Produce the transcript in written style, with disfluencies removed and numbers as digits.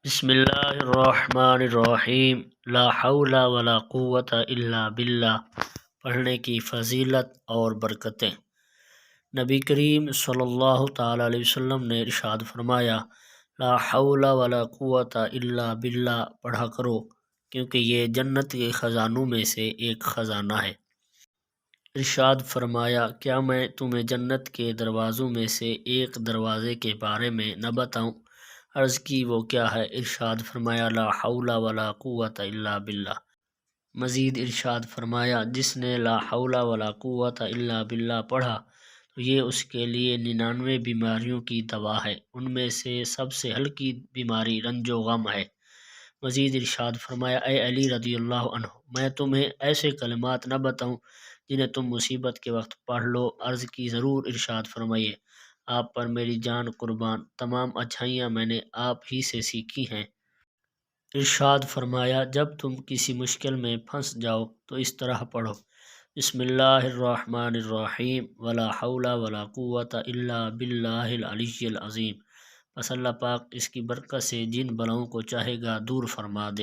بسم اللہ الرحمن الرحیم، لا حول ولا قوت الا باللہ پڑھنے کی فضیلت اور برکتیں۔ نبی کریم صلی اللہ تعالیٰ علیہ وسلم نے ارشاد فرمایا، لا حول ولا قوت الا باللہ پڑھا کرو، کیونکہ یہ جنت کے خزانوں میں سے ایک خزانہ ہے۔ ارشاد فرمایا، کیا میں تمہیں جنت کے دروازوں میں سے ایک دروازے کے بارے میں نہ بتاؤں؟ عرض کی، وہ کیا ہے؟ ارشاد فرمایا، لا حول ولا قوت الا باللہ۔ مزید ارشاد فرمایا، جس نے لا حول ولا قوت الا باللہ پڑھا تو یہ اس کے لیے 99 بیماریوں کی دوا ہے، ان میں سے سب سے ہلکی بیماری رنج و غم ہے۔ مزید ارشاد فرمایا، اے علی رضی اللہ عنہ، میں تمہیں ایسے کلمات نہ بتاؤں جنہیں تم مصیبت کے وقت پڑھ لو؟ عرض کی، ضرور۔ ارشاد فرمائیے، آپ پر میری جان قربان، تمام اچھائیاں میں نے آپ ہی سے سیکھی ہیں۔ ارشاد فرمایا، جب تم کسی مشکل میں پھنس جاؤ تو اس طرح پڑھو، بسم اللہ الرحمن الرحیم، ولا حول ولا قوت الا باللہ العلی العظیم۔ بس اللہ پاک اس کی برکت سے جن بلاؤں کو چاہے گا دور فرما دے۔